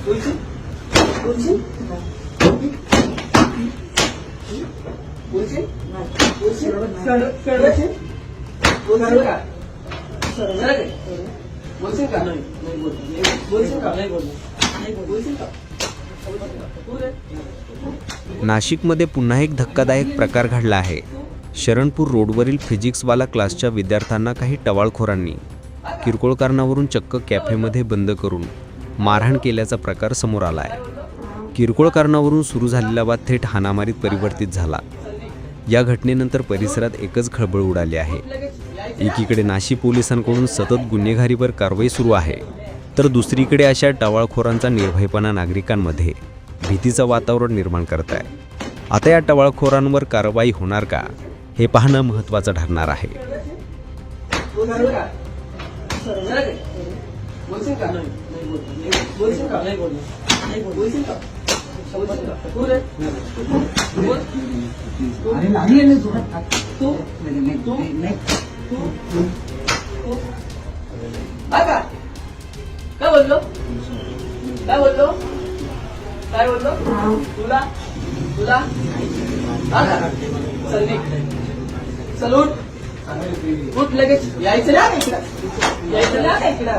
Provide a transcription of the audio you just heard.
बोलशील बोलशील बोलशील बोलशील बोलशील का बोलशील का नाही बोलशील का नाही बोलशील का. नाशिकमध्ये पुन्हा एक धक्कादायक प्रकार घडला आहे. शरणपूर रोडवरील फिजिक्सवाला क्लासच्या विद्यार्थ्यांना काही टवाळखोरांनी किरकोळ कारणावरून चक्क कॅफेमध्ये बंद करून मारहाण केल्याचा प्रकार समोर आला आहे. किरकोळ कारणावरून सुरू झालेला वाद थेट हाणामारीत परिवर्तित झाला. या घटनेनंतर परिसरात एकच खळबळ उडाली आहे. एकीकडे नाशिक पोलिसांकडून सतत गुन्हेगारीवर कारवाई सुरू आहे, तर दुसरीकडे अशा टवाळखोरांचा निर्भयपणा नागरिकांमध्ये भीतीचं वातावरण निर्माण करत आहे. आता या टवाळखोरांवर कारवाई होणार का, हे पाहणं महत्त्वाचं ठरणार आहे. काय बोललो काय बोललो काय बोललो तुला तुला सलूट उठ लगेच यायचं ना इकडं यायचं ना इकडं.